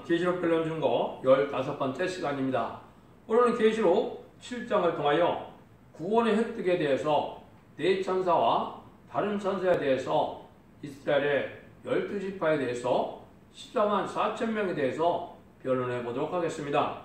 계시록 변론 중거 15번째 시간입니다. 오늘은 계시록 7장을 통하여 구원의 획득에 대해서 네 천사와 다른 천사에 대해서 이스라엘의 12지파에 대해서 14만 4천 명에 대해서 변론해 보도록 하겠습니다.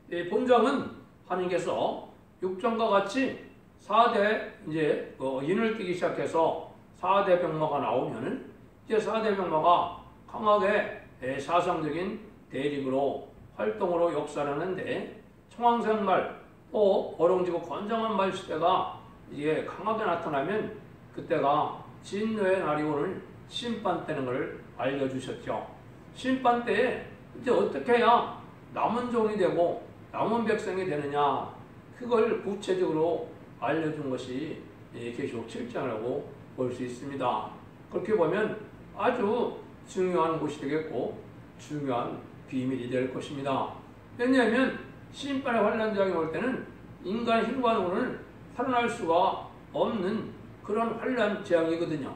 이 본장은 하나님께서 6장과 같이 4대 인을 띄기 시작해서 4대 병마가 나오면은 이제 4대 병마가 강하게 사상적인 대립으로 활동으로 역사를 하는데 청황색말 또 어렁지고 건장한 말 시대가 이게 강하게 나타나면 그때가 진노의 날이 오는 심판 때는 걸 알려주셨죠. 심판 때에 이제 어떻게 해야 남은 종이 되고 남은 백성이 되느냐 그걸 구체적으로 알려준 것이 계시록 7장이라고 볼 수 있습니다. 그렇게 보면 아주 중요한 곳이 되겠고 중요한 비밀이 될 것입니다. 왜냐하면 심판의 환란장이 올 때는 인간의 힘과로는 살아날 수가 없는 그런 환란 재앙이거든요.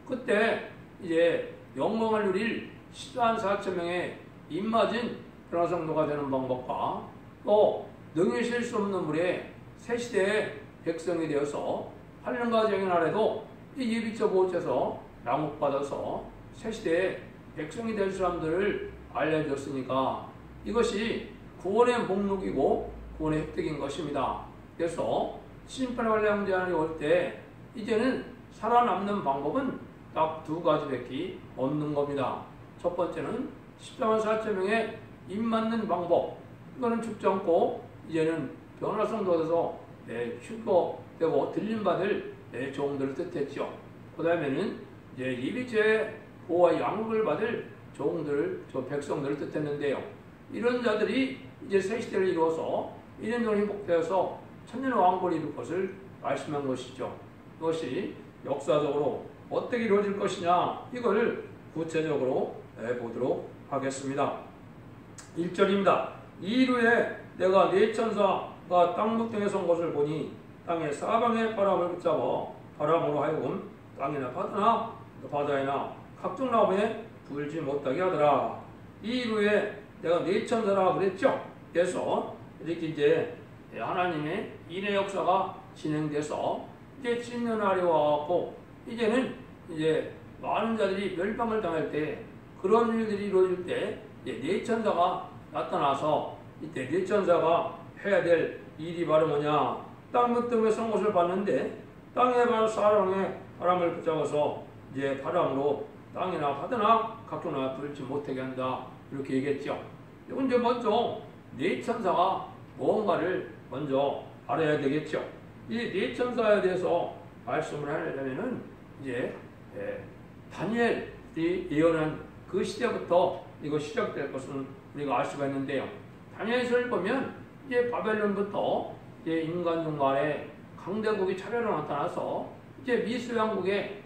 그때 이제 영광을 누릴 14만 4천 명의 입맞은 변화성도가 되는 방법과 또 능히 쉴 수 없는 물에 새 시대의 백성이 되어서 환란과 재앙의 날에도 이 예비처 보호처에서 양육받아서 새 시대의 백성이 될 사람들을 알려줬으니까 이것이 구원의 목록이고 구원의 획득인 것입니다. 그래서 심판의 환란장이 올 때 이제는 살아남는 방법은 딱 두 가지밖에 없는 겁니다. 첫 번째는 14만 4천 명의 입맞는 방법. 이거는 죽지 않고 이제는 변화성도가 돼서 휴거되고 들림받을 종들을 뜻했죠. 그 다음에는 이제 예비죄 보호와 양육을 받을 종들, 백성들을 뜻했는데요. 이런 자들이 이제 새 시대를 이루어서 1년 동안 행복되어서 천년 왕국을 이룰 것을 말씀한 것이죠. 그것이 역사적으로 어떻게 이루어질 것이냐 이걸 구체적으로 보도록 하겠습니다. 1절입니다. 이일 후에 내가 네 천사가 땅 목동에 선 것을 보니 땅의 사방에 바람을 붙잡아 바람으로 하여금 땅이나 바다나 각종 나무에 불지 못하게 하더라. 이일 후에 내가 네 천사라 그랬죠. 그래서 이렇게 이제 하나님의 인의 역사가 진행돼서 이제 진노 날이 와갖고 이제는 이제 많은 자들이 멸망을 당할 때 그런 일들이 이루어질 때 네 천사가 나타나서 이때 네 천사가 해야 될 일이 바로 뭐냐? 땅 끝에 선 것을 봤는데 땅에 사방에 바람을 붙잡아서 이제 바람으로 땅이나 바다나 각종나 불지 못하게 한다 이렇게 얘기했죠. 이제 먼저 네 천사가 무언가를 먼저 알아야 되겠죠. 이 네 천사에 대해서 말씀을 하려면은 이제 다니엘이 예언한 그 시대부터 이거 시작될 것은 우리가 알 수가 있는데요. 다니엘서를 보면 이제 바벨론부터 이제 인간종 간에 강대국이 차례로 나타나서 이제 미수양국의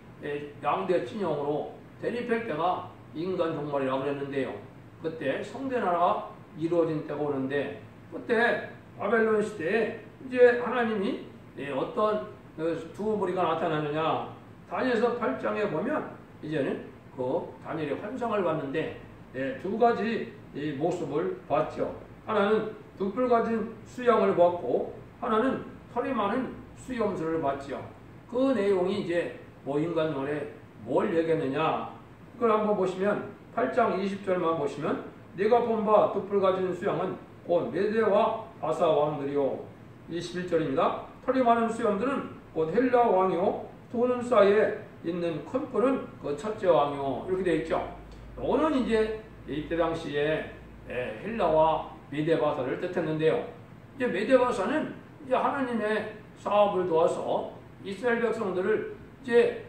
양대 진영으로 대립할 때가 인간 종말이라고 그랬는데요. 그때 성대나라가 이루어진 때가 오는데 그때 바벨론 시대에 이제 하나님이 어떤 두 무리가 나타나느냐 다니엘서 8장에 보면 이제는 그 다니엘의 환상을 봤는데 두 가지 모습을 봤죠. 하나는 두 뿔 가진 수양을 봤고 하나는 털이 많은 수염술을 봤죠. 그 내용이 이제 인간론에 뭘 얘기했느냐 그걸 한번 보시면 8장 20절만 보시면 내가 본 바 두 뿔 가진 수양은 곧 메대와 바사 왕들이요 21절입니다. 털이 많은 수염들은 곧 헬라 왕이요 두 눈 사이에 있는 큰 뿔은 그 첫째 왕이요 이렇게 되어 있죠. 오는 이제 이때 당시에 헬라와 메데바사를 뜻했는데요. 이제 메데바사는 이제 하나님의 사업을 도와서 이스라엘 백성들을 이제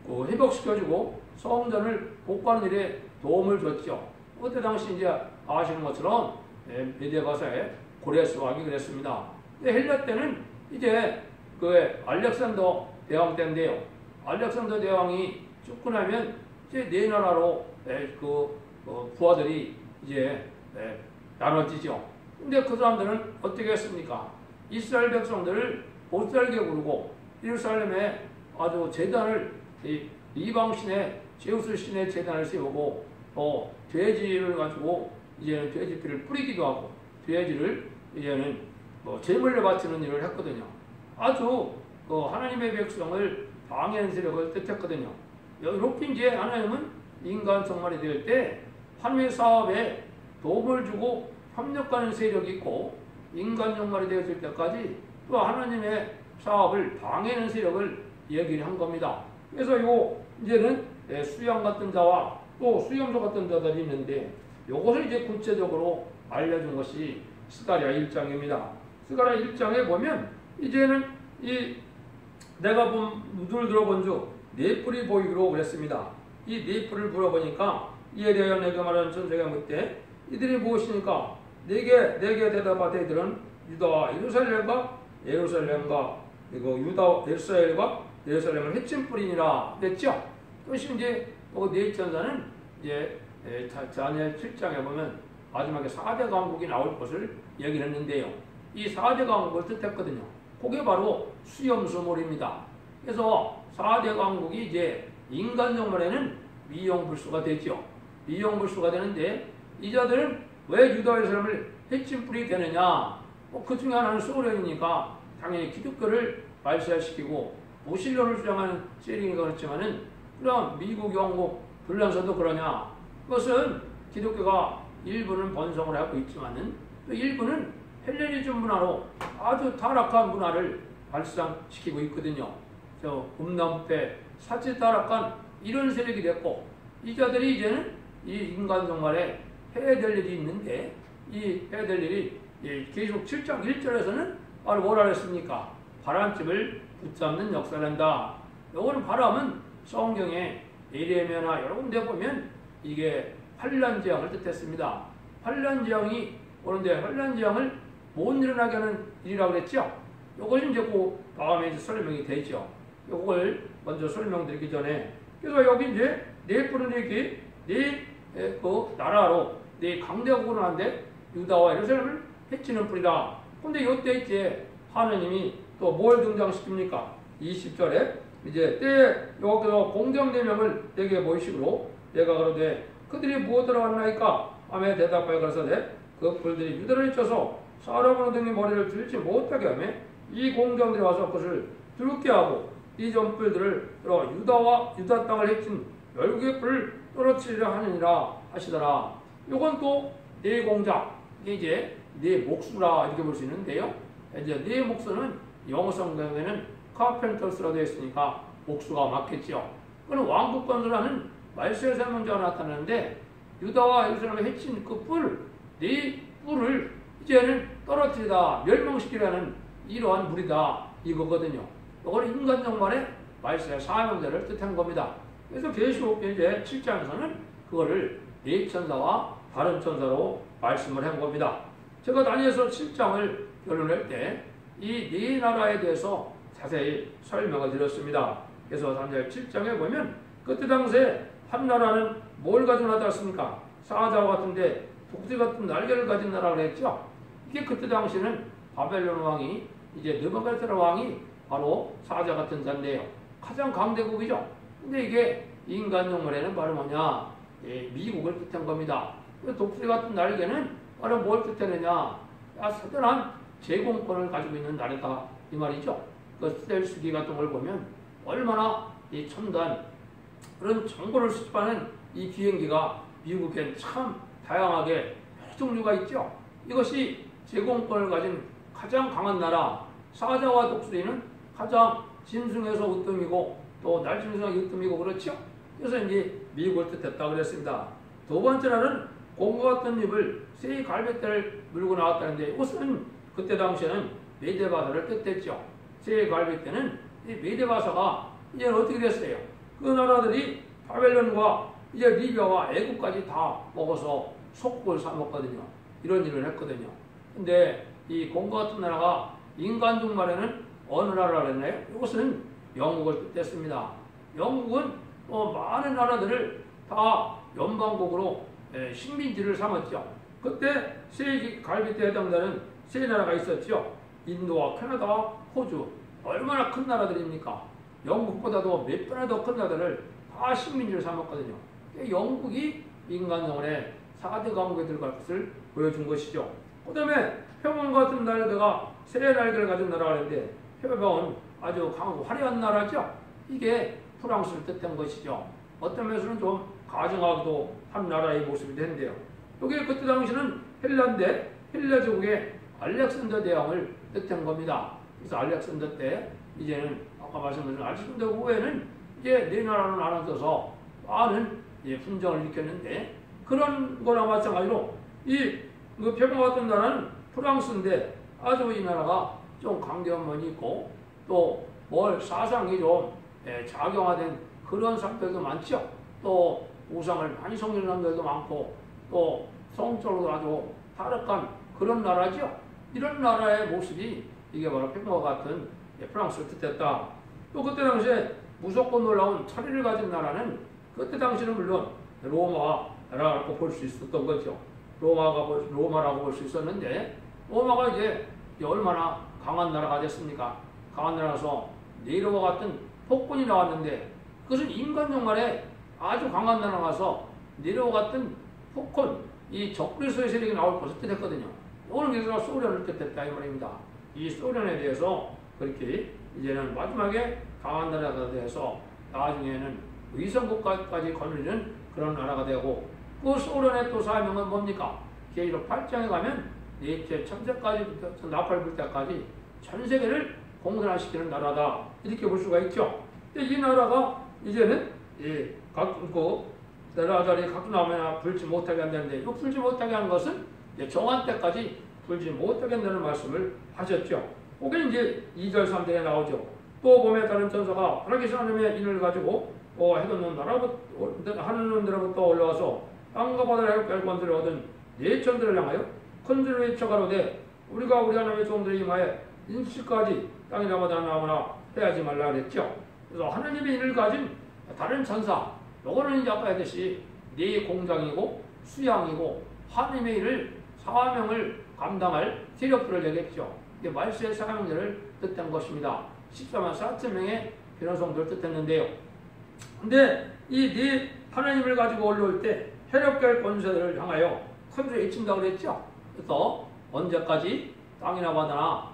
회복시켜주고 성전을 복구하는 일에 도움을 줬죠. 그때 당시 이제 아시는 것처럼 메데바사의 고레스 왕이 그랬습니다. 헬라 때는 이제 그 알렉산더 대왕 때인데요. 알렉산더 대왕이 죽고 나면 이제 네 나라로 부하들이 이제 나눠지죠. 근데 그 사람들은 어떻게 했습니까? 이스라엘 백성들을 못 살게 부르고 예루살렘에 아주 제단을 이방신의 제우스 신의 제단을 세우고 돼지를 가지고 이제는 돼지피를 뿌리기도 하고 돼지를 이제는 제물로 바치는 일을 했거든요. 아주 하나님의 백성을 방해하는 세력을 뜻했거든요. 이렇게 이제 하나님은 인간 정말이 될 때 하나님의 사업에 도움을 주고 협력하는 세력이 있고 인간 정말이 되었을 때까지 또 하나님의 사업을 방해하는 세력을 얘기를 한 겁니다. 그래서 이제는 수양 같은 자와 또 수염소 같은 자들이 있는데 이것을 이제 구체적으로 알려준 것이 스가랴 1장입니다. 스가랴 1장에 보면 이제는 내가 눈을 들어본 즉 네 뿔이 보이기로 그랬습니다. 이 네 뿔을 물어보니까 이에 대하여 내게 말하는 천사가 묻되 이들이 무엇이니까 내게 대답하되 이들은 유다와 예루살렘과 그리고 유다 예루살렘을 해친 뿔이니라 그랬죠. 그것이 이제 네 천사는 이제 다니엘 7장에 보면 마지막에 4대 강국이 나올 것을 얘기를 했는데요. 이 4대 강국을 뜻했거든요. 그게 바로 수염수몰입니다. 그래서 4대 강국이 이제 인간 정말에는 미용불수가 되죠. 미용불수가 되는데 이 자들은 왜 유다 예루살렘을 해친 뿔이 되느냐? 그 중에 하나는 소련이니까 당연히 기독교를 발달시키고 무신론을 주장하는 세력이니까 그렇지만은 그럼 미국, 영국, 불란서도 그러냐? 그것은 기독교가 일부는 번성을 하고 있지만은 또 일부는 헬레니즘 문화로 아주 타락한 문화를 발상시키고 있거든요. 음란부패, 사치 타락한 이런 세력이 됐고 이 자들이 이제는 이 인간 정말에 해야 될 일이 있는데 이 해야 될 일이 계시록 7장 1절에서는 바로 뭐라 그랬습니까? 바람집을 붙잡는 역사를 한다. 요거는 바람은 성경에 예레미야나 여러 군데 보면 이게 환난재앙을 뜻했습니다. 환난재앙이 오는데 환난재앙을 못 일어나게 하는 일이라고 그랬죠? 요걸 이제 그 다음에 이제 설명이 되죠. 요걸 먼저 설명드리기 전에 그래서 여기 이제 네 뿔은 이렇게 그 나라로 네 강대국으로 하는데 유다와 예루살렘을 해치는 뿔이다. 근데 요때 이제 하느님이 또 뭘 등장시킵니까? 20절에 이제 때에 여기서 공경대명을 내게 보이시므로 내가 그러되 그들이 무엇으로 왔나이까? 하며 대답하여 가라사대 그 뿔들이 유다를 해쳐서 사람으로 등의 머리를 들지 못하게 하며 이 공경들이 와서 그것을 들게 하고 이 전뿔들을 들어 유다 땅을 해친 열국의 뿔을 떨어뜨리려 하느니라 하시더라. 요건 또 네 공작, 이제 네 목수라 이렇게 볼 수 있는데요. 이제 네 목수는 영어 성경에는 카펜터스라고 되어 있으니까 목수가 맞겠죠. 그는 왕국 건설하는 말세의 설명자가 나타나는데 유다와 예루살렘을 해친 그 네 뿔을 이제는 떨어뜨리다 멸망시키려는 이러한 무리다 이거거든요. 이걸 인간 정말의 말세의 사명자를 뜻한 겁니다. 그래서 계시록 이제 7장에서는 그거를 네 천사와 다른 천사로 말씀을 한 겁니다. 제가 다니엘서 7장을 결론할 때 이 네 나라에 대해서 자세히 설명을 드렸습니다. 그래서 다니엘 7장에 보면 그때 당시에 한 나라는 뭘 가지고 나타났습니까? 사자와 같은데 독수리 같은 날개를 가진 나라를 했죠. 이게 그때 당시에는 바벨론 왕이 이제 느부갓네살 왕이 바로 사자 같은 자인데요. 가장 강대국이죠. 근데 이게 인간 용어에는 바로 뭐냐? 미국을 뜻한 겁니다. 독수리 같은 날개는 바로 뭘 뜻하느냐? 서든한 제공권을 가지고 있는 나라다 이 말이죠. 그 스텔스기 같은 걸 보면 얼마나 이 첨단 그런 정보를 수집하는 이 비행기가 미국엔 참 다양하게 여러 종류가 있죠. 이것이 제공권을 가진 가장 강한 나라. 사자와 독수리는 가장 짐승에서 으뜸이고 또 날짐승에서 으뜸이고 그렇죠. 그래서 이제 미국을 뜻했다고 그랬습니다. 두 번째로는 곰과 같은 입을 새 갈빗대를 물고 나왔다는데 이것은 그때 당시에는 메데바사를 뜻했죠. 새 갈빗대는 이 메데바사가 이제 어떻게 됐어요? 그 나라들이 바벨론과 이제 리비아와 애국까지 다 먹어서 속국을 삼았거든요. 이런 일을 했거든요. 근데 이 곰과 같은 나라가 인간족 말에는 어느 나라를 했나요? 이것은 영국을 뜻했습니다. 영국은 많은 나라들을 다 연방국으로 식민지를 삼았죠. 그때 세 갈빗대에 해당되는 세 나라가 있었죠. 인도와 캐나다와 호주. 얼마나 큰 나라들입니까? 영국보다도 몇 배나 더 큰 나라들을 다 식민지를 삼았거든요. 영국이 인간 영혼의 4대 감옥에 들어갈 것을 보여준 것이죠. 그 다음에 표범 같은 날개가 새 날개를 가진 나라가 있는데 표범은 아주 강하고 화려한 나라죠. 이게 프랑스를 뜻한 것이죠. 어떤 면에서는 좀 가증하기도 한 나라의 모습이 되는데요. 여기 그때 당시는 헬라인데 헬라 제국의 알렉산더 대왕을 뜻한 겁니다. 그래서 알렉산더 때 이제는 아까 말씀드린 알렉산더 후에는 이제 네 나라로 나눠져서 많은 분쟁을 일으켰는데 그런 거나 마찬가지로 이 표범 같은 나라는 프랑스인데 아주 이 나라가 좀 강대한 면이 있고 또 뭘 사상이 좀 작용화된 그런 사람들도 많죠. 또 우상을 많이 섬기는 사람들도 많고 또 성적으로 아주 타락한 그런 나라죠. 이런 나라의 모습이 이게 바로 표범과 같은 프랑스를 뜻했다. 또 그때 당시에 무섭고 놀라운 차리를 가진 나라는 그때 당시는 물론 로마라고 볼 수 있었던 거죠. 로마라고 볼 수 있었는데 로마가 이제 얼마나 강한 나라가 됐습니까? 강한 나라라서 네로와 같은 폭군이 나왔는데 그것은 인간 영만에 아주 강한 나라가 가서 네로와 같은 폭군, 이 적그리스도의 세력이 나올 것을 뜻했거든요. 오늘 그래서 소련을 뜻했다 이 말입니다. 이 소련에 대해서 그렇게 이제는 마지막에 강한 나라가 돼서 나중에는 위성국가까지 거느리는 그런 나라가 되고 그 소련의 또 사명은 뭡니까? 계시록 8장에 가면 넷째 천세까지부터 나팔 불 때까지 전 세계를 공산화시키는 나라다 이렇게 볼 수가 있죠. 이 나라가 이제는 나라들이 각 나무나 불지 못하게 한다는데 이 불지 못하게 하는 것은 정한 때까지 불지 못하게 한다는 말씀을 하셨죠. 그게 이제 2절 3절에 나오죠. 또 봄에 다른 천사가 하나님의 하나님의 인을 가지고 해돋는 하는 놈들로부터 올라와서 땅과 바다를 별권들을 얻은 네 천들을 향하여 큰 소리로 외쳐가로되 우리가 우리 하나님의 종들이 임하여 인치까지 땅이나 바다 나오나 해하지 말라 그랬죠. 그래서 하나님의 인을 가진 다른 천사, 요거는 이제 아까 했듯이 네 공장이고 수양이고 하나님의 일을 사명을 감당할 세력들을 얘기했죠. 이게 말세의 사명들을 뜻한 것입니다. 14만 4천 명의 변호성들을 뜻했는데요. 근데 이 네 하나님을 가지고 올라올 때 해력별 권세들을 향하여 큰 소리 외친다고 그랬죠. 그래서 언제까지 땅이나 바다나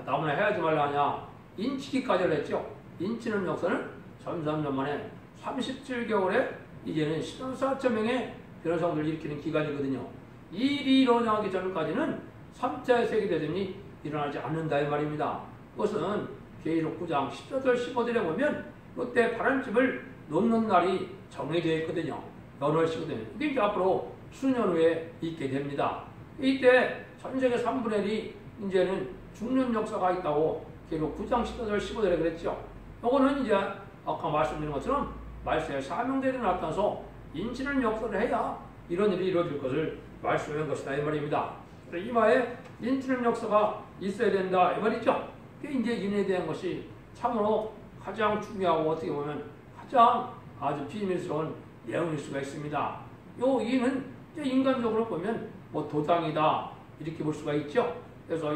나무나 해야지 말라 하냐 인치기까지를 했죠. 인치는 역사는 33년 만에 37개월에 이제는 10만 4천 명의 변호성들을 일으키는 기간이거든요. 이 일이 일어나기 전까지는 3차 세계대전이 일어나지 않는다 이 말입니다. 그것은 계시록 9장 14절 15절에 보면 그때 바람집을 놓는 날이 정해져 있거든요. 연월시거든요. 이게 이제 앞으로 수년 후에 있게 됩니다. 이때 전 세계 3분의 1이 이제는 죽는 역사가 있다고 계시록 9장 14절 15절에 그랬죠. 이거는 이제 아까 말씀드린 것처럼 말세의 사명대로 나타나서 인치는 역사를 해야 이런 일이 이루어질 것을 말씀한 것이다 이 말입니다. 이마에 인치는 역사가 있어야 된다 이 말이죠. 그게 이제 인에 대한 것이 참으로 가장 중요하고 어떻게 보면 가장 아주 비밀스러운 내용일 수가 있습니다. 요 인은 인간적으로 보면 뭐 도장이다 이렇게 볼 수가 있죠. 그래서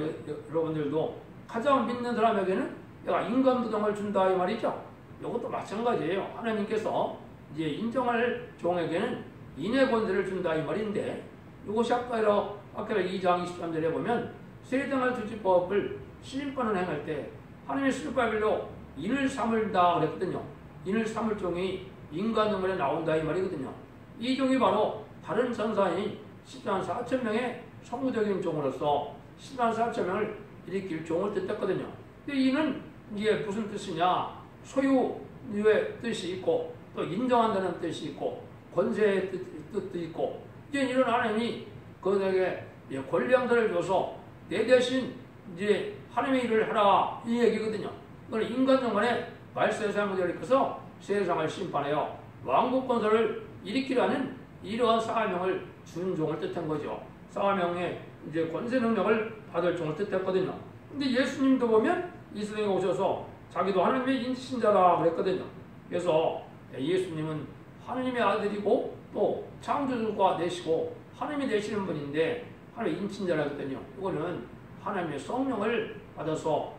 여러분들도 가장 믿는 사람에게는 내가 인간 도장을 준다 이 말이죠. 이것도 마찬가지예요. 하나님께서 이제 인정할 종에게는 인의 권세를 준다 이 말인데 이것이 아까 2장 23절에 보면 세상을 두지법을 시인권을 행할 때 하나님의 수법별로 인을 삼을다 그랬거든요. 인을 삼을 종이 인간 영혼에 나온다 이 말이거든요. 이 종이 바로 다른 천사인 10만 4천 명의 성부적인 종으로서 10만 4천 명을 일으킬 종을 뜻했거든요. 근데 이는 이게 무슨 뜻이냐? 소유의 뜻이 있고 또 인정한다는 뜻이 있고 권세의 뜻도 있고 이제 이런 하나님이 그들에게 권량들을 줘서 내 대신 이제 하나님의 일을 하라 이 얘기거든요. 그건 인간 영혼에 말세의 사명을 일으켜서 세상을 심판하여 왕국 건설을 일으키라는 이러한 사명을 준 종을 뜻한 거죠. 사명의 이제 권세 능력을 받을 종을 뜻했거든요. 근데 예수님도 보면 이 세상에 오셔서 자기도 하나님의 인신자라 그랬거든요. 그래서 예수님은 하나님의 아들이고 또 창조주가 되시고 하나님이 되시는 분인데 하나님의 인신자라 했거든요. 이거는 하나님의 성령을 받아서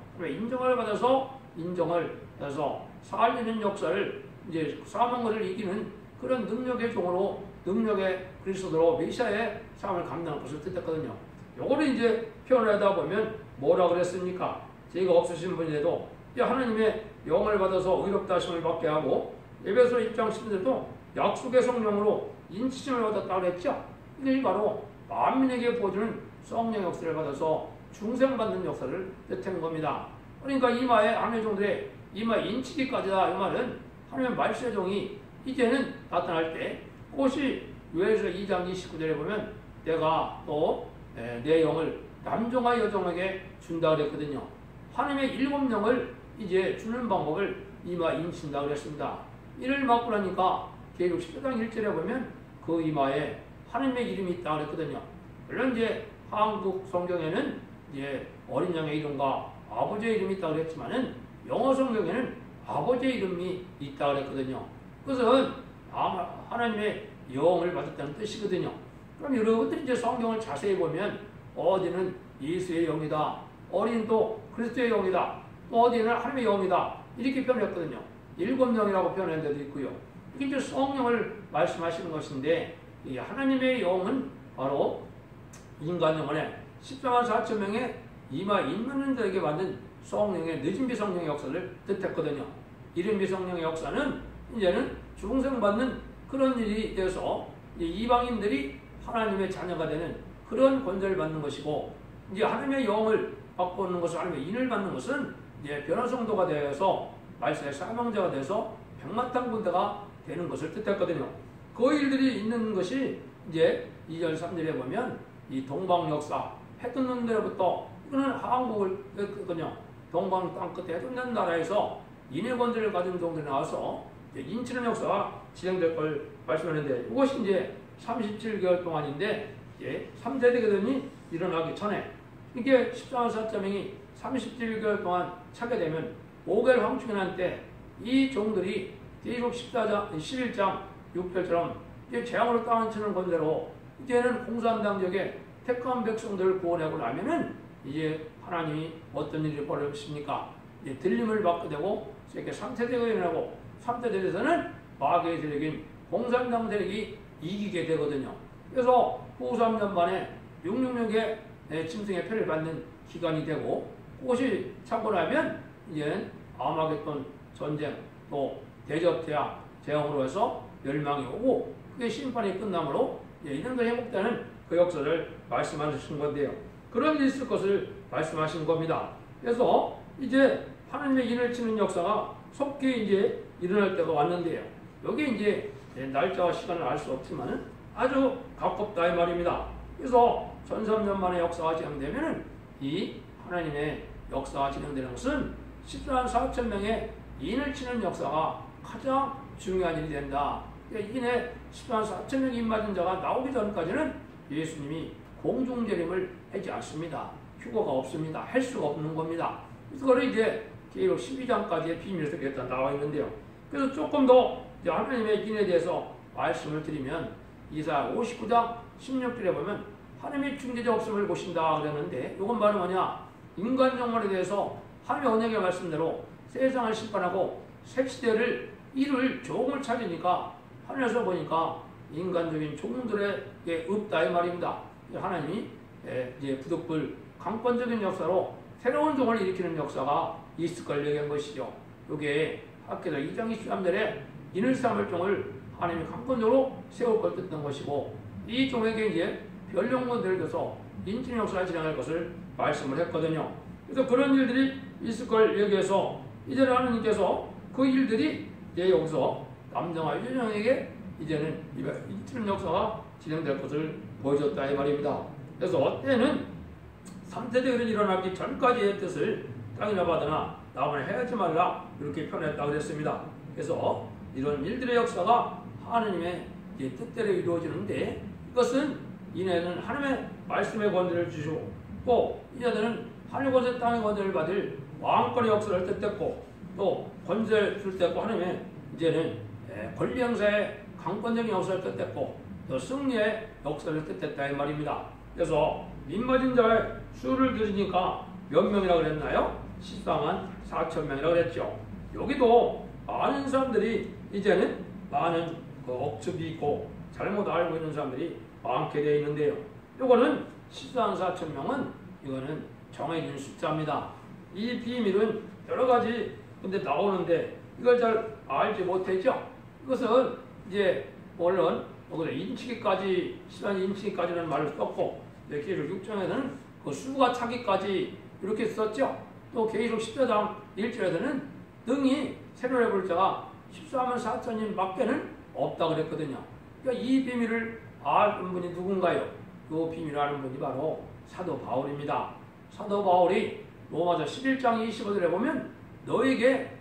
인정을 받아서 살리는 역사를 이제 사망을 이기는 그런 능력의 종으로 능력의 그리스도로 메시아의 삶을 감당할 것을 뜻했거든요. 요거를 이제 표현하다 보면 뭐라 그랬습니까? 죄가 없으신 분인데도 하나님의 영을 받아서 의롭다 하심을 받게 하고 에베소 1장 10절도 약속의 성령으로 인치심을 받았다고 했죠. 이게 바로 만민에게 보여주는 성령 역사를 받아서 중생받는 역사를 뜻한 겁니다. 그러니까 이마에 하나님의 종들의 이마에 인치기까지다. 이 말은 하나님의 말씀의 종이 이제는 나타날 때 꽃이 요엘서 2장 29절에 보면 내가 또 내 영을 남종과 여종에게 준다 그랬거든요. 하나님의 7영을 이제 주는 방법을 이마에 인친다 그랬습니다. 이를 맞고 나니까 계시록 10장 1절에 보면 그 이마에 하나님의 이름이 있다 그랬거든요. 물론 이제 한국 성경에는 이제 어린 양의 이름과 아버지의 이름이 있다 그랬지만은 영어 성경에는 아버지의 이름이 있다 그랬거든요. 그것은 하나님의 영을 받았다는 뜻이거든요. 그럼 여러분들이 이제 성경을 자세히 보면 어디는 예수의 영이다, 어디는 또 그리스도의 영이다, 또 어디는 하나님의 영이다 이렇게 표현했거든요. 7영이라고 표현한 데도 있고요. 이게 이제 성령을 말씀하시는 것인데 이 하나님의 영은 바로 인간 영혼의 14만 4천 명의 이마 있는 자에게 받는 성령의 늦은 비성령의 역사를 뜻했거든요. 이른 비성령의 역사는 이제는 중생받는 그런 일이 돼서 이방인들이 하나님의 자녀가 되는 그런 권세를 받는 것이고, 이제 하나님의 영을 받고 있는 것은, 하나님의 인을 받는 것은 이제 변화성도가 되어서 말세의 사명자가 돼서 백마탄 군대가 되는 것을 뜻했거든요. 그 일들이 있는 것이 이제 2절 3절에 보면 이 동방 역사, 해 뜨는 데로부터, 이거는 한국을 했거든요. 동방 땅끝에 해 뜨는 나라에서 인의 권세를 가진 종들이 나와서 인치는 역사가 진행될 걸 말씀하는데, 이것이 이제 37개월 동안인데, 이제 3세대 교전이 일어나기 전에, 이게 14만 4천 명이 37개월 동안 차게 되면 5개월 황충연한 때 이 종들이 계시록 11장 6절처럼 이제 재앙으로 땅을 치는 권세로 이제는 공산당 지역에 택한 백성들을 구원하고 나면은 이제 하나님이 어떤 일이 벌어집니까? 이제 들림을 받게 되고, 이렇게 3세대가 일어나고 3세대에서는 마귀의 세력인 공산당 세력이 이기게 되거든요. 그래서 후 3년 만에 666의 짐승의 표를 받는 기간이 되고, 그것이 차고 나면 이제는 아마겟돈 전쟁, 또 대접태양, 재앙으로 해서 멸망이 오고, 그게 심판이 끝나므로 이런 거 회복되는 그 역사를 말씀하신 건데요. 그런 일이 있을 것을 말씀하신 겁니다. 그래서 이제 하나님의 인을 치는 역사가 속히 이제 일어날 때가 왔는데요. 여기 이제 날짜와 시간을 알 수 없지만 아주 가깝다 이 말입니다. 그래서 1300년 만의 역사가 진행되면은 이 하나님의 역사가 진행되는 것은 14만 4천 명의 인을 치는 역사가 가장 중요한 일이 된다. 인의 14만 4천 명의 인 맞은 자가 나오기 전까지는 예수님이 공중재림을 하지 않습니다. 휴거가 없습니다. 할 수가 없는 겁니다. 그거를 이제 계시록 12장까지의 비밀에서 그랬다 나와 있는데요. 그래서 조금 더 하나님의 인에 대해서 말씀을 드리면 이사야 59장 16절에 보면 하나님의 중재자 없음을 보신다 그랬는데, 이건 바로 뭐냐? 인간 정말에 대해서 하나님의 언약의 말씀대로 세상을 심판하고 색시대를 이룰 종을 찾으니까 하늘에서 보니까 인간적인 종들에게 없다 이 말입니다. 하나님이 이제 부득불 강권적인 역사로 새로운 종을 일으키는 역사가 있을 걸 얘기한 것이죠. 이게 학계자 2장 23절에 인을 삼을 종을 하나님이 강권적으로 세울 걸 뜻한 것이고, 이 종에게 이제 변령권들을 줘서 인치는 역사를 진행할 것을 말씀을 했거든요. 그래서 그런 일들이 있을 걸 얘기해서 이제는 하나님께서 그 일들이 이제 여기서 남정아 여정에게 이제는 인치는 역사가 진행될 것을 보여줬다 이 말입니다. 그래서 때는 3세대들이 일어나기 전까지의 뜻을 땅이나 바다나 나무나 해하지 말라 이렇게 표현했다 그랬습니다. 그래서 이런 일들의 역사가 하나님의 뜻대로 이루어지는데, 이것은 이내는 하나님의 말씀의 권세를 주시고, 또 이제는 하늘 권세 땅의 권세를 받을 왕권의 역사를 뜻했고, 또 권세를 줄 때고, 하나님의 이제는 권리 행사의 강권적인 역사를 뜻했고, 또 승리의 역사를 뜻했다 이 말입니다. 그래서 민맞은 자의 수를 들으니까 몇 명이라고 그랬나요? 14만 4천 명이라고 그랬죠. 여기도 많은 사람들이 이제는 많은 그 억측이 있고 잘못 알고 있는 사람들이 많게 되어 있는데요. 요거는 14만 4천 명은 이거는 정해진 숫자입니다. 이 비밀은 여러 가지 근데 나오는데 이걸 잘 알지 못했죠. 이것은 이제 물론 인치기까지 시간 인치기까지는 말을 썼고 계시록 6장에서는 그 수가 차기까지 이렇게 썼죠. 또 계시록 10장 1절에서는 능히 새로운 불자가 14만 4천인 밖에는 없다 그랬거든요. 그러니까 이 비밀을 아는 분이 누군가요? 이 비밀을 아는 분이 바로 사도 바울입니다. 사도 바울이 로마서 11장 25절에 보면 너에게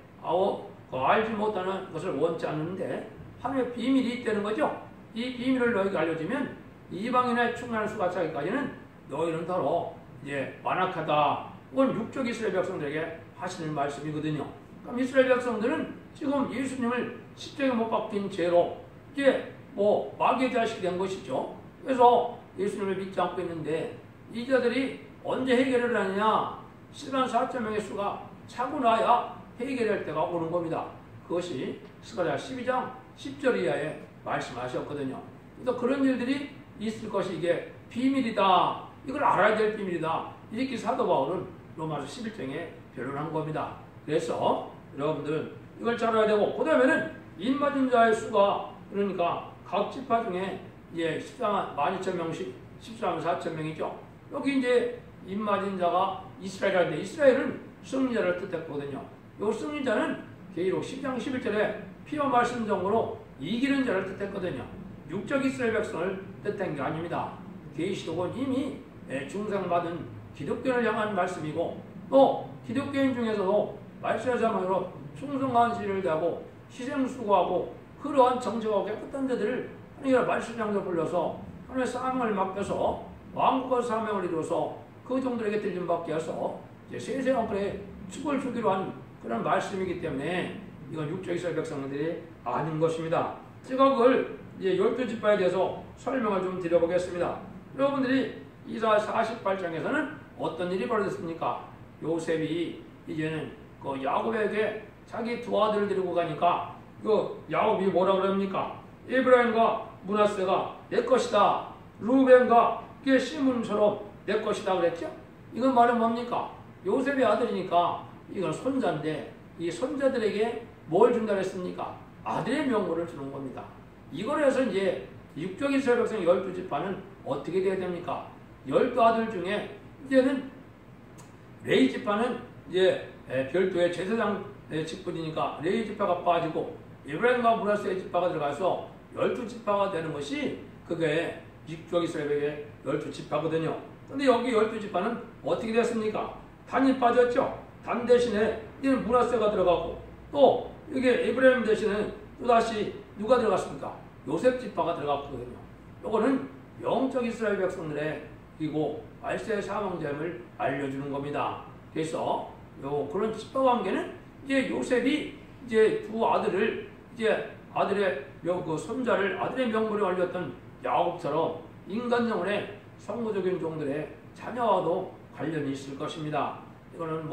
알지 못하는 것을 원치 않는데 하나님의 비밀이 있다는 거죠. 이 비밀을 너에게 알려주면 이방인의 충만한 수가 차기까지는 너희는 더러 이제 완악하다. 이건 육적 이스라엘 백성들에게 하시는 말씀이거든요. 그럼 이스라엘 백성들은 지금 예수님을 십자가에 못 박힌 죄로 이제 마귀의 자식이 된 것이죠. 그래서 예수님을 믿지 않고 있는데 이 자들이 언제 해결을 하느냐? 14만 4천 명의 수가 차고 나야 해결할 때가 오는 겁니다. 그것이 스가랴 12장 10절 이하에 말씀하셨거든요. 그래서 그런 일들이 있을 것이 이게 비밀이다. 이걸 알아야 될 비밀이다. 이렇게 사도 바울은 로마서 11장에 변론한 겁니다. 그래서 여러분들은 이걸 잘 알아야 되고, 그 다음에는 인맞은 자의 수가 그러니까 각 지파 중에 이제 14만 12,000명씩 14만 4,000명이죠. 여기 이제 인맞은 자가 이스라엘인데 이스라엘은 승리자를 뜻했거든요. 이 승리자는 계시록 10장 11절에 피와 말씀정으로 이기는 자를 뜻했거든요. 육적 이스라엘 백성을 뜻한 게 아닙니다. 계시록은 이미 중생받은 기독교를 향한 말씀이고 또 기독교인 중에서도 말씀의 자만으로 충성한 시를 대하고 희생수고하고 그러한 정직하고 깨끗한 자들을 하나님의 말씀장로 불러서 하나님의 사명을 맡겨서 왕국의 사명을 이루어서 그 종들에게 들림받게 해서 세세왕권의 축을 주기로 한 그런 말씀이기 때문에 이건 육적 이스라엘 백성들이 아닌 것입니다. 제가 그걸 이제 12지파에 대해서 설명을 좀 드려보겠습니다. 여러분들이 이사 48장에서는 어떤 일이 벌어졌습니까? 요셉이 이제는 그 야곱에게 자기 두 아들을 데리고 가니까 그 야곱이 뭐라 그럽니까? 에브라임과 므낫세가 내 것이다. 루벤과 시므온처럼 내 것이다 그랬죠? 이건 말은 뭡니까? 요셉의 아들이니까 이건 손자인데 이 손자들에게 뭘 준다 그랬습니까? 아들의 명분을 주는 겁니다. 이걸 해서 이제 육적 이스라엘 백성 12지파는 어떻게 돼야 됩니까? 12아들 중에 이제는 레위 지파는 이제 별도의 제사장 직분이니까 레위 지파가 빠지고 에브라임과 므낫세 지파가 들어가서 12지파가 되는 것이 그게 육적 이스라엘의 12지파거든요. 근데 여기 12지파는 어떻게 됐습니까? 단이 빠졌죠. 단 대신에 이는 므낫세가 들어가고 또 이게 에브라임 대신에 또다시 누가 들어갔습니까? 요셉 지파가 들어갔거든요. 요거는 영적 이스라엘 백성들의 그리고 말세의 사망됨을 알려주는 겁니다. 그래서 그런 지파 관계는 이제 요셉이 이제 두 아들을 이제 아들의 그 손자를 아들의 명분에 올렸던 야곱처럼 인간 영혼의 성부적인 종들의 자녀와도 관련이 있을 것입니다. 이거는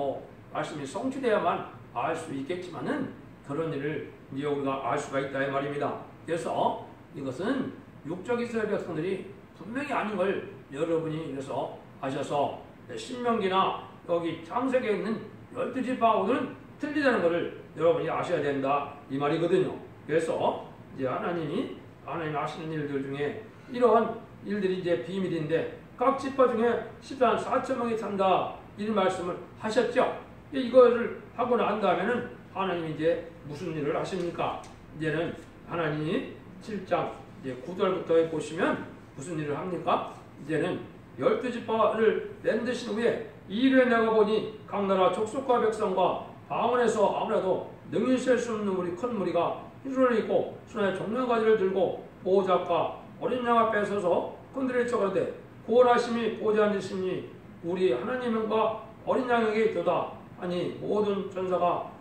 말씀이 성취되어야만 알 수 있겠지만은 그런 일을 이제 우리가 알 수가 있다 이 말입니다. 그래서 이것은 육적 이스라엘 백성들이 분명히 아닌 걸 여러분이 그래서 아셔서 신명기나 여기 창세기에 있는 12지파하고는 틀리다는 것을 여러분이 아셔야 된다 이 말이거든요. 그래서 이제 하나님이 하시는 일들 중에 이러한 일들이 이제 비밀인데 각 지파 중에 14만 4천 명이 산다 이런 말씀을 하셨죠. 이거를 하고 난 다음에는 하나님이 이제 무슨 일을 하십니까? 이제는 하나님이 7장 이제 9절부터 보시면 무슨 일을 합니까? 이제는 12지파를 랜드신 후에 이르에 내가 보니 각 나라 족속과 백성과 방언에서 아무래도 능히 셀 수 없는 무리 큰 무리가 휘줄을 입고 손에 종려가지를 들고 보호자과 어린 양 앞에 서서 건드릴 척하되 구원하심이 보좌 앉으시니 우리 하나님과 어린 양에게 있도다. 아니 모든 전사가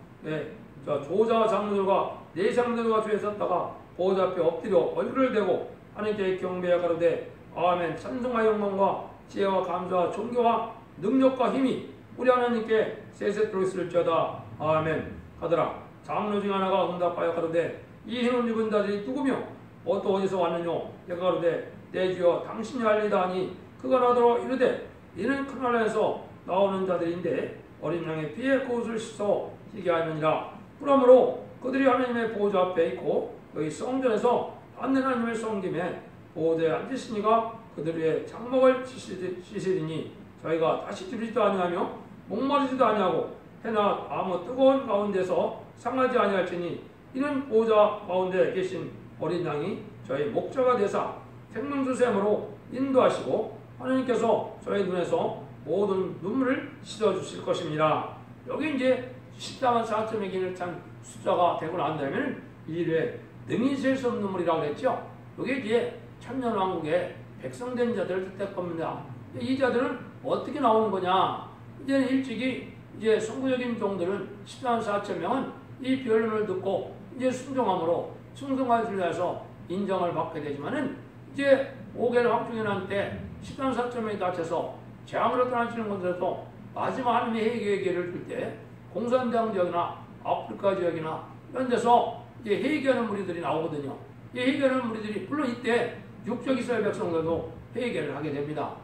조자와 장로들과 내상들과 주에 섰다가 보호자 앞에 엎드려 얼굴을 대고 하나님께 경배하여 가로되 아멘. 찬송과 영광과 지혜와 감사와 존경과 능력과 힘이 우리 하나님께 세세토록 있을지어다. 아멘. 하더라. 장로 중 하나가 응답하여 가로되 이 행을 입은 자들이 누구며 또 어디서 왔느뇨? 내가 가로되 내 주여 당신이 알리다 하니 그가 나더러 이르되 이는 크나라에서 나오는 자들인데 어린 양의 피에 그 옷을 씻어 희게 하느니라. 그러므로 그들이 하나님의 보호자 앞에 있고 여기 성전에서 받는 하나님의 섬김에 보호자에 앉으시니가 그들 위에 장막을 씻으리니 저희가 다시 줄이지도 아니하며 목마르지도 아니하고 해나 아무 뜨거운 가운데서 상하지 아니할지니 이는 보호자 가운데 계신 어린 양이 저희 목자가 되사 생명수샘으로 인도하시고 하나님께서 저희 눈에서 모든 눈물을 씻어주실 것입니다. 여기 이제 14만 4천의 기를 찬 숫자가 되고 난 다음에는 이래 능히 셀 수 없는 눈물이라고 그랬죠. 여기 이제 천년왕국의 백성된 자들을 뜻할 겁니다. 이 자들은 어떻게 나오는 거냐? 이제는 일찍이 이제 선구적인 종들은 14만 4천 명은 이 변론을 듣고 이제 순종함으로 충성을 위해서 인정을 받게 되지만은 이제 5개월 황충연한 때 14만 4천 명이 다쳐서 재앙으로 떠나시는 분들도 마지막 하나님의 회개의 기회를 줄 때 공산당 지역이나 아프리카 지역이나 이런 데서 이제 회개하는 무리들이 나오거든요. 이 회개하는 무리들이 물론 이때 육적 이스라엘 백성들도 회개를 하게 됩니다.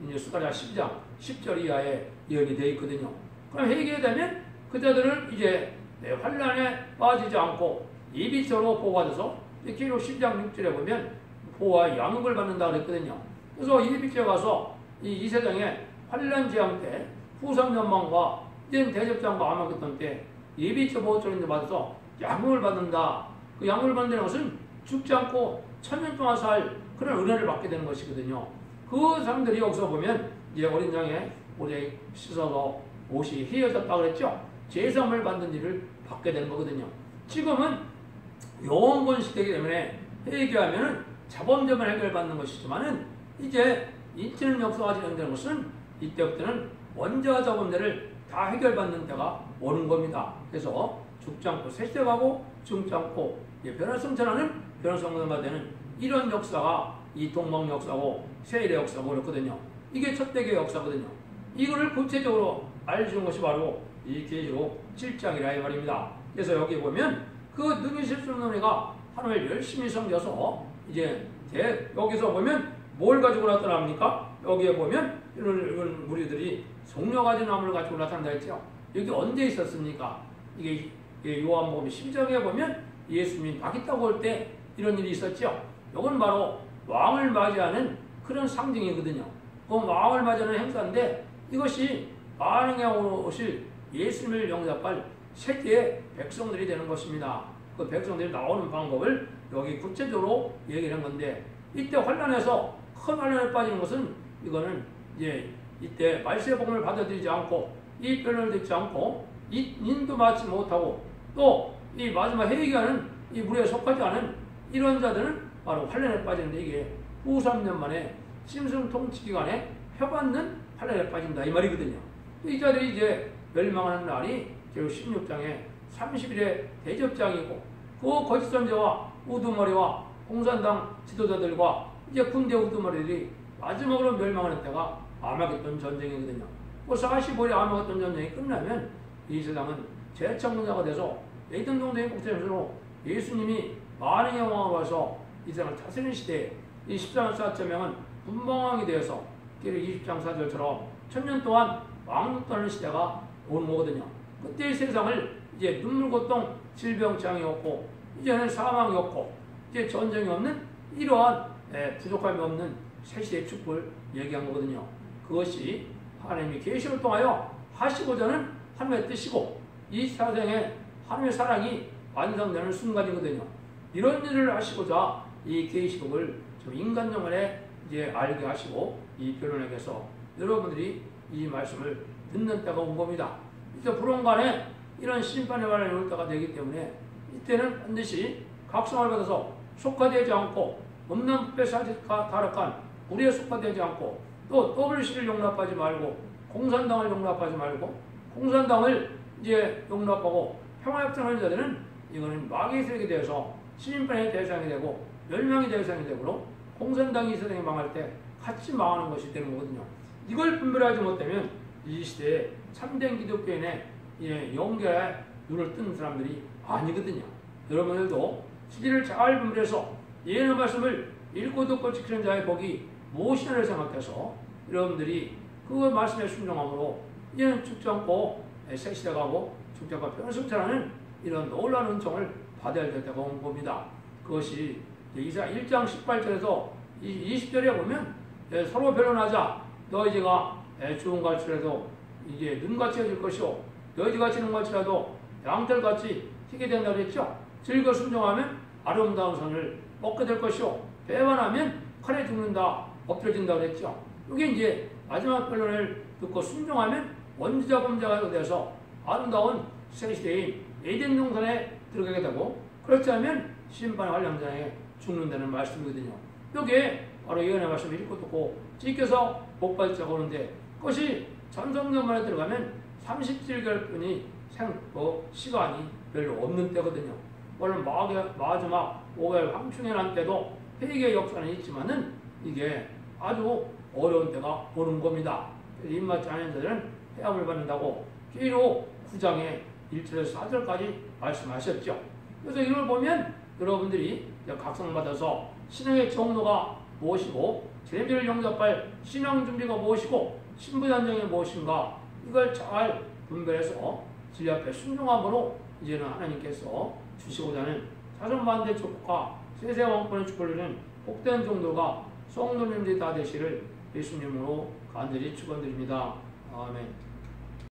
이제 수가랴 10장 10절 이하에 예언이 되어 있거든요. 그럼 회개되면 그자들은 이제 환란에 빠지지 않고 예비처로 보호받아서 기록 10장 6절에 보면 보호와 양육을 받는다 그랬거든요. 그래서 예비처에 가서 이 세상에 환란 재앙 때 후삼연망과 대접장과 아마겟돈 때 예비처 보호처를 받아서 양육을 받는다. 그 양육을 받는다는 것은 죽지 않고 천년 동안 살 그런 은혜를 받게 되는 것이거든요. 그 사람들이 여기서 보면 이제 어린 양의 옷에 씻어서 옷이 휘어졌다 그랬죠. 제사함을 받는 일을 받게 되는 거거든요. 지금은 영원권 시대이기 때문에 회개하면은 자범죄만 해결받는 것이지만은 이제 인체는 역사가 진행되는 것은 이때부터는 원죄와 자범죄를 다 해결받는 때가 오는 겁니다. 그래서 죽지 않고 세세가고 죽지 않고 변화성천하는 변화성천만 되는 이런 역사가 이 동방 역사고 세일의 역사고 그렇거든요. 이게 첫 대교의 역사거든요. 이거를 구체적으로 알려주는 것이 바로 이 계시록 7장이라 이 말입니다. 그래서 여기 보면 그 능히 실수는 애가 하나님을 열심히 섬겨서 이제 여기서 보면 뭘 가지고 나타납니까? 여기에 보면 이런 무리들이 성령 가진 나무를 가지고 나타난다 했죠. 여기 언제 있었습니까? 이게 요한복음 12장에 보면 예수님이 낙이 따고 올 때 이런 일이 있었죠. 이건 바로 왕을 맞이하는 그런 상징이거든요. 그 왕을 맞이하는 행사인데 이것이 만왕에 오실 예수님을 영접할 세계의 백성들이 되는 것입니다. 그 백성들이 나오는 방법을 여기 구체적으로 얘기를 한 건데 이때 환란에서 큰 환란에 빠지는 것은 이거는 이제 이때 말세의 복음을 받아들이지 않고 이 변론을 듣지 않고 이 인도 맞지 못하고 또 이 마지막 회개하는 이 무리에 속하지 않은 이런 자들은 바로 환란에 빠지는데 이게 후 3년 만에 심승 통치 기간에 펴받는 환란에 빠진다 이 말이거든요. 이 자들이 이제 멸망하는 날이 결국 16장에 30일의 대접장이고 그 거짓 선지자와 우두머리와 공산당 지도자들과 이제 군대 우두머리들이 마지막으로 멸망하는 때가 아마겟돈 전쟁이거든요. 그 45일의 아마겟돈 전쟁이 끝나면 이 세상은 재창조자가 돼서 레이튼 동맹 국제전으로 예수님이 만왕의 왕으로 와서 이 세상을 다스리는 시대에 이 14만 4천 명은 분봉왕이 되어서 20장 4절처럼 천년 동안 왕 떠는 시대가 오는 거거든요. 그때 이 세상을 이제 눈물, 고통, 질병, 재앙이 없고 이제는 사망이 없고 이제 전쟁이 없는 이러한 부족함이 없는 새 시대의 축복을 얘기한 거거든요. 그것이 하나님이 계시를 통하여 하시고자 하는 하나님의 뜻이고 이 사생에 하나님의 사랑이 완성되는 순간이거든요. 이런 일을 하시고자 이 계시록을 좀 인간 영혼에 이제 알게 하시고 이 변론에게서 여러분들이 이 말씀을 듣는 때가 온 겁니다. 이제 불원간에 이런 심판의 말을 올 때가 되기 때문에 이때는 반드시 각성을 받아서 속화되지 않고 없는 부패사직과 타락한 우리에 속화되지 않고 또 WC를 용납하지 말고 공산당을 용납하지 말고 공산당을 이제 용납하고 평화협정하는 자들은 이거는 마귀의 세력에 대해서 심판의 대상이 되고 멸망의 대상이 되고 공산당이 세상에 망할 때 같이 망하는 것이 되는 거거든요. 이걸 분별하지 못하면 이 시대에 참된 기독교인의 영계에 눈을 뜬 사람들이 아니거든요. 여러분들도 시기를 잘 분별해서 예언의 말씀을 읽고 듣고 지키는 자의 복이 무엇이냐를 생각해서 여러분들이 그 말씀에 순종함으로 이제는 죽지 않고 새 시대가고 죽지 않고 변성자라는 이런 놀라운 은총을 받아야 될 때가 온 겁니다. 그것이 이사 1장 18절에서 20절에 보면 서로 변론하자. 너희가 죽은 갈치라도 이제 눈같이 해질 것이요 너희같이 눈같이라도 양털같이 희게 된다고 했죠. 즐거 순종하면 아름다운 선을 먹게 될 것이요 배반하면 칼에 죽는다 엎드려진다고 했죠. 이게 이제 마지막 변론을 듣고 순종하면 원죄자 범죄가 돼서 아름다운 새 시대인 에덴 동산에 들어가게 되고 그렇지 않으면 심판의 환영장에 죽는다는 말씀이거든요. 이게 바로 예언의 말씀을 읽고 듣고 지켜서 복 받을 자가 오는데 그것이 전성년만에 들어가면 37개월뿐이 시간이 별로 없는 때거든요. 물론 마지막 5월 황충의 난 때도 회개의 역사는 있지만은 이게 아주 어려운 때가 오는 겁니다. 입맞지 않은 자들은 해함을 받는다고 기록 9장의 1절에서 4절까지 말씀하셨죠. 그래서 이걸 보면 여러분들이 각성받아서 신앙의 정로가 무엇이고 제비를 영접할 신앙 준비가 무엇이고 신부단정이 무엇인가 이걸 잘 분별해서 진리 앞에 순종함으로 이제는 하나님께서 주시고자 하는 사선반대 축복과 세세왕권의 축복을 누리는 복된 종도가 성도님들이 다 되시를 예수님으로 간절히 축원드립니다. 아멘.